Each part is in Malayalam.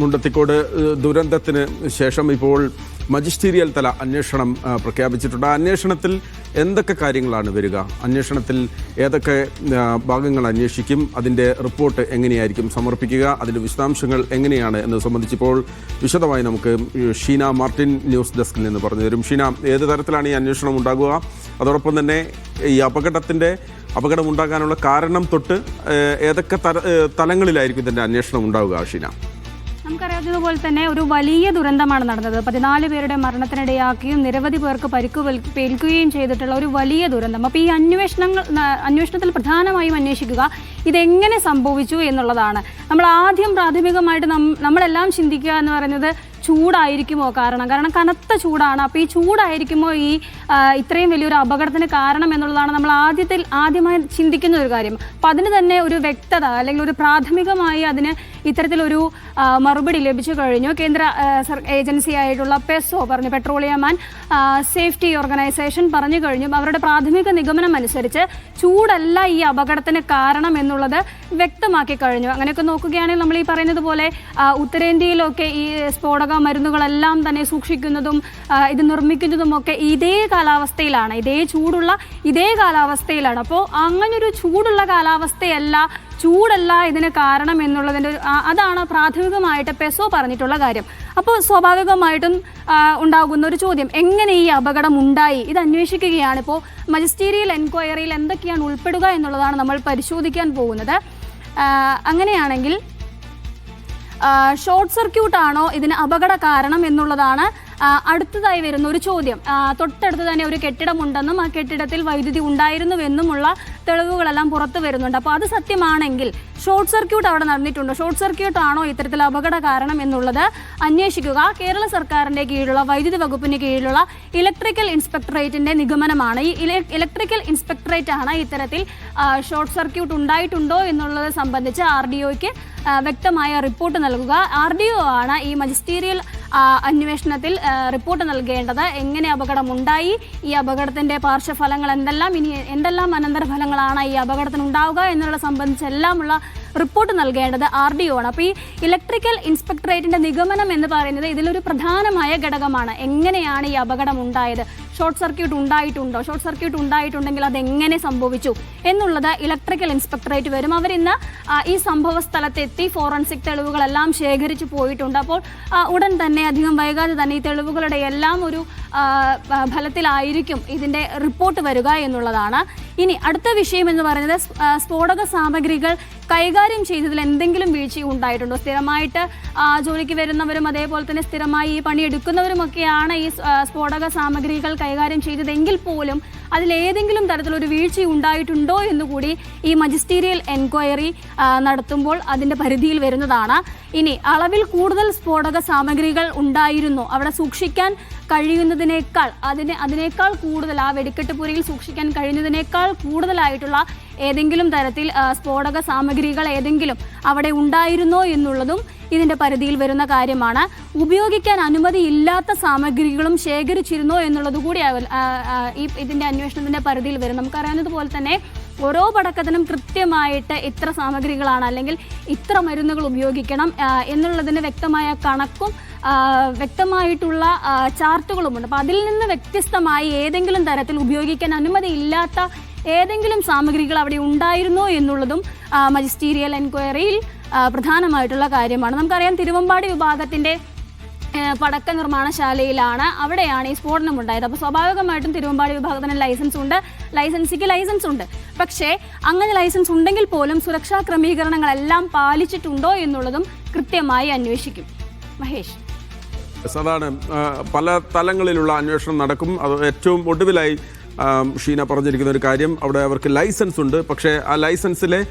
മുണ്ടത്തിക്കോട് ദുരന്തത്തിന് ശേഷം ഇപ്പോൾ മജിസ്റ്റീരിയൽ തല അന്വേഷണം പ്രഖ്യാപിച്ചിട്ടുണ്ട്. അന്വേഷണത്തിൽ എന്തൊക്കെ കാര്യങ്ങളാണ് വരിക? അന്വേഷണത്തിൽ ഏതൊക്കെ ഭാഗങ്ങൾ അന്വേഷിക്കും? അതിൻ്റെ റിപ്പോർട്ട് എങ്ങനെയായിരിക്കും സമർപ്പിക്കുക? അതിൻ്റെ വിശദാംശങ്ങൾ എങ്ങനെയാണ് എന്ന് സംബന്ധിച്ചിപ്പോൾ വിശദമായി നമുക്ക് ഷീന മാർട്ടിൻ ന്യൂസ് ഡെസ്കിൽ നിന്ന് പറഞ്ഞു തരും. ഷീന, ഏത് തരത്തിലാണ് ഈ അന്വേഷണം ഉണ്ടാകുക? അതോടൊപ്പം തന്നെ ഈ അപകടം ഉണ്ടാകാനുള്ള കാരണം തൊട്ട് ഏതൊക്കെ തലങ്ങളിലായിരിക്കും ഇതിൻ്റെ അന്വേഷണം ഉണ്ടാവുക? ഷീന, നമുക്കറിയാവുന്നതുപോലെ തന്നെ ഒരു വലിയ ദുരന്തമാണ് നടന്നത്. 14 പേരുടെ മരണത്തിനിടയാക്കുകയും നിരവധി പേർക്ക് പരിക്കേൽക്കുകയും ചെയ്തിട്ടുള്ള ഒരു വലിയ ദുരന്തം. അപ്പോൾ ഈ അന്വേഷണത്തിൽ പ്രധാനമായും അന്വേഷിക്കുക ഇതെങ്ങനെ സംഭവിച്ചു എന്നുള്ളതാണ്. നമ്മൾ ആദ്യം പ്രാഥമികമായിട്ട് നമ്മളെല്ലാം ചിന്തിക്കുക എന്ന് പറയുന്നത് ചൂടായിരിക്കുമോ കാരണം കനത്ത ചൂടാണ്. അപ്പോൾ ഈ ചൂടായിരിക്കുമോ ഇത്രയും വലിയൊരു അപകടത്തിന് കാരണം എന്നുള്ളതാണ് നമ്മൾ ആദ്യമായി ചിന്തിക്കുന്ന ഒരു കാര്യം. അപ്പം അതിന് തന്നെ ഒരു വ്യക്തത അല്ലെങ്കിൽ ഒരു പ്രാഥമികമായി അതിന് ഇത്തരത്തിലൊരു മറുപടി ലഭിച്ചു കഴിഞ്ഞു. കേന്ദ്ര ഏജൻസി ആയിട്ടുള്ള പെസോ പറഞ്ഞു, പെട്രോളിയം ആൻഡ് സേഫ്റ്റി ഓർഗനൈസേഷൻ പറഞ്ഞു കഴിഞ്ഞു. അവരുടെ പ്രാഥമിക നിഗമനം അനുസരിച്ച് ചൂടല്ല ഈ അപകടത്തിന് കാരണം എന്നുള്ളത് വ്യക്തമാക്കി കഴിഞ്ഞു. അങ്ങനെയൊക്കെ നോക്കുകയാണെങ്കിൽ നമ്മൾ ഈ പറയുന്നത് പോലെ ഉത്തരേന്ത്യയിലൊക്കെ ഈ സ്ഫോടക മരുന്നുകളെല്ലാം തന്നെ സൂക്ഷിക്കുന്നതും ഇത് നിർമ്മിക്കുന്നതുമൊക്കെ ഇതേ കാലാവസ്ഥയിലാണ്, ഇതേ ചൂടുള്ള ഇതേ കാലാവസ്ഥയിലാണ്. അപ്പോൾ അങ്ങനൊരു ചൂടുള്ള ചൂടല്ല ഇതിന് കാരണം എന്നുള്ളതിൻ്റെ അതാണ് പ്രാഥമികമായിട്ട് പെസോ പറഞ്ഞിട്ടുള്ള കാര്യം. അപ്പോൾ സ്വാഭാവികമായിട്ടും ഉണ്ടാകുന്ന ഒരു ചോദ്യം, എങ്ങനെ ഈ അപകടം ഉണ്ടായി? ഇത് അന്വേഷിക്കുകയാണ്. ഇപ്പോൾ മജിസ്റ്റീരിയൽ എൻക്വയറിയിൽ എന്തൊക്കെയാണ് ഉൾപ്പെടുക എന്നുള്ളതാണ് നമ്മൾ പരിശോധിക്കാൻ പോകുന്നത്. അങ്ങനെയാണെങ്കിൽ ഷോർട്ട് സർക്യൂട്ട് ആണോ ഇതിന് അപകട കാരണം എന്നുള്ളതാണ് അടുത്തതായി വരുന്ന ഒരു ചോദ്യം. തൊട്ടടുത്ത് തന്നെ ഒരു കെട്ടിടമുണ്ടെന്നും ആ കെട്ടിടത്തിൽ വൈദ്യുതി ഉണ്ടായിരുന്നുവെന്നുമുള്ള തെളിവുകളെല്ലാം പുറത്തു വരുന്നുണ്ട്. അപ്പോൾ അത് സത്യമാണെങ്കിൽ ഷോർട്ട് സർക്യൂട്ട് അവിടെ നടന്നിട്ടുണ്ടോ? ഷോർട്ട് സർക്യൂട്ട് ആണോ ഇത്തരത്തിൽ അപകട കാരണം എന്നുള്ളത് അന്വേഷിക്കുക കേരള സർക്കാരിൻ്റെ കീഴിലുള്ള വൈദ്യുതി വകുപ്പിന് കീഴിലുള്ള ഇലക്ട്രിക്കൽ ഇൻസ്പെക്ടറേറ്റിൻ്റെ നിഗമനമാണ്. ഈ ഇലക്ട്രിക്കൽ ഇൻസ്പെക്ടറേറ്റ് ആണ് ഇത്തരത്തിൽ ഷോർട്ട് സർക്യൂട്ട് ഉണ്ടായിട്ടുണ്ടോ എന്നുള്ളത് സംബന്ധിച്ച് RDOയ്ക്ക് വ്യക്തമായ റിപ്പോർട്ട് നൽകുക. RDO ആണ് ഈ മജിസ്റ്റീരിയൽ അന്വേഷണത്തിൽ റിപ്പോർട്ട് നൽകേണ്ടത്. എങ്ങനെ അപകടമുണ്ടായി, ഈ അപകടത്തിൻ്റെ പാർശ്വഫലങ്ങൾ എന്തെല്ലാം അനന്തരഫലങ്ങളാണ് ഈ അപകടത്തിന് ഉണ്ടാവുക എന്നുള്ളത് സംബന്ധിച്ചെല്ലാമുള്ള റിപ്പോർട്ട് നൽകേണ്ടത് RDO ആണ്. അപ്പോൾ ഈ ഇലക്ട്രിക്കൽ ഇൻസ്പെക്ടറേറ്റിൻ്റെ നിഗമനം എന്ന് പറയുന്നത് ഇതിലൊരു പ്രധാനമായ ഘടകമാണ്. എങ്ങനെയാണ് ഈ അപകടം ഉണ്ടായത്? ഷോർട്ട് സർക്യൂട്ട് ഉണ്ടായിട്ടുണ്ടോ? ഷോർട്ട് സർക്യൂട്ട് ഉണ്ടായിട്ടുണ്ടെങ്കിൽ അതെങ്ങനെ സംഭവിച്ചു എന്നുള്ളത് ഇലക്ട്രിക്കൽ ഇൻസ്പെക്ടറേറ്റ് വരും. അവരിന്ന് ഈ സംഭവ സ്ഥലത്തെത്തി ഫോറൻസിക് തെളിവുകളെല്ലാം ശേഖരിച്ചു പോയിട്ടുണ്ട്. അപ്പോൾ ഉടൻ തന്നെ അധികം വൈകാതെ തന്നെ ഈ തെളിവുകളുടെ എല്ലാം ഒരു ഫലത്തിലായിരിക്കും ഇതിൻ്റെ റിപ്പോർട്ട് വരിക എന്നുള്ളതാണ്. ഇനി അടുത്ത വിഷയം എന്ന് പറയുന്നത് സ്ഫോടക സാമഗ്രികൾ കൈകാര്യം ചെയ്തതിൽ എന്തെങ്കിലും വീഴ്ച ഉണ്ടായിട്ടുണ്ടോ? സ്ഥിരമായിട്ട് ജോലിക്ക് വരുന്നവരും അതേപോലെ തന്നെ സ്ഥിരമായി ഈ പണിയെടുക്കുന്നവരുമൊക്കെയാണ് ഈ സ്ഫോടക സാമഗ്രികൾ കൈകാര്യം ചെയ്തതെങ്കിൽ പോലും അതിലേതെങ്കിലും തരത്തിലൊരു വീഴ്ച ഉണ്ടായിട്ടുണ്ടോ എന്നുകൂടി ഈ മജിസ്റ്റീരിയൽ എൻക്വയറി നടത്തുമ്പോൾ അതിൻ്റെ പരിധിയിൽ വരുന്നതാണ്. ഇനി അളവിൽ കൂടുതൽ സ്ഫോടക സാമഗ്രികൾ ഉണ്ടായിരുന്നോ? അവിടെ സൂക്ഷിക്കാൻ കഴിയുന്നതിനേക്കാൾ അതിനേക്കാൾ കൂടുതൽ ആ വെടിക്കെട്ടുപുരയിൽ സൂക്ഷിക്കാൻ കഴിയുന്നതിനേക്കാൾ കൂടുതലായിട്ടുള്ള ഏതെങ്കിലും തരത്തിൽ സ്ഫോടക സാമഗ്രികൾ ഏതെങ്കിലും അവിടെ ഉണ്ടായിരുന്നോ എന്നുള്ളതും ഇതിൻ്റെ പരിധിയിൽ വരുന്ന കാര്യമാണ്. ഉപയോഗിക്കാൻ അനുമതിയില്ലാത്ത സാമഗ്രികളും ശേഖരിച്ചിരുന്നോ എന്നുള്ളത് കൂടി ഇതിൻ്റെ അന്വേഷണത്തിൻ്റെ പരിധിയിൽ വരും. നമുക്കറിയാവുന്നതുപോലെ തന്നെ ഓരോ പടക്കത്തിനും കൃത്യമായിട്ട് ഇത്ര സാമഗ്രികളാണ് അല്ലെങ്കിൽ ഇത്ര മരുന്നുകൾ ഉപയോഗിക്കണം എന്നുള്ളതിന് വ്യക്തമായ കണക്കും വ്യക്തമായിട്ടുള്ള ചാർട്ടുകളുമുണ്ട്. അപ്പോൾ അതിൽ നിന്ന് വ്യത്യസ്തമായി ഏതെങ്കിലും തരത്തിൽ ഉപയോഗിക്കാൻ അനുമതിയില്ലാത്ത ഏതെങ്കിലും സാമഗ്രികൾ അവിടെ ഉണ്ടായിരുന്നോ എന്നുള്ളതും മജിസ്റ്റീരിയൽ എൻക്വയറിയിൽ പ്രധാനമായിട്ടുള്ള കാര്യമാണ്. നമുക്കറിയാം തിരുവമ്പാടി വിഭാഗത്തിൻ്റെ പടക്ക നിർമ്മാണശാലയിലാണ്, അവിടെയാണ് ഈ സ്ഫോടനം ഉണ്ടായത്. അപ്പോൾ സ്വാഭാവികമായിട്ടും തിരുവമ്പാടി വിഭാഗത്തിന് ലൈസൻസ് ഉണ്ട്. പക്ഷേ അങ്ങനെ ലൈസൻസ് ഉണ്ടെങ്കിൽ പോലും സുരക്ഷാ ക്രമീകരണങ്ങളെല്ലാം പാലിച്ചിട്ടുണ്ടോ എന്നുള്ളതും കൃത്യമായി അന്വേഷിക്കും. മഹേഷ്, അതാണ് പല തലങ്ങളിലുള്ള അന്വേഷണം നടക്കും. അത് ഏറ്റവും ഒടുവിലായി ഷീന പറഞ്ഞിരിക്കുന്ന ഒരു കാര്യം, അവിടെ അവർക്ക് ലൈസൻസ് ഉണ്ട്. പക്ഷേ ആ ലൈസൻസിലെ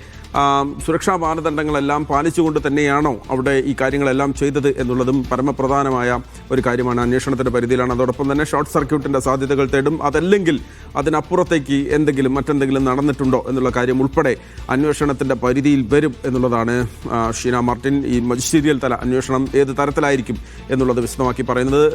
സുരക്ഷാ മാനദണ്ഡങ്ങളെല്ലാം പാലിച്ചുകൊണ്ട് തന്നെയാണോ അവിടെ ഈ കാര്യങ്ങളെല്ലാം ചെയ്തത് എന്നുള്ളതും പരമപ്രധാനമായ ഒരു കാര്യമാണ്. അന്വേഷണത്തിൻ്റെ പരിധിയിലാണ്. അതോടൊപ്പം തന്നെ ഷോർട്ട് സർക്യൂട്ടിൻ്റെ സാധ്യതകൾ തേടും. അതല്ലെങ്കിൽ അതിനപ്പുറത്തേക്ക് മറ്റെന്തെങ്കിലും നടന്നിട്ടുണ്ടോ എന്നുള്ള കാര്യം ഉൾപ്പെടെ അന്വേഷണത്തിൻ്റെ പരിധിയിൽ വരും എന്നുള്ളതാണ് ഷീന മാർട്ടിൻ ഈ മജിസ്റ്റീരിയൽ തല അന്വേഷണം ഏത് തരത്തിലായിരിക്കും എന്നുള്ളത് വിശദമാക്കി പറയുന്നത്.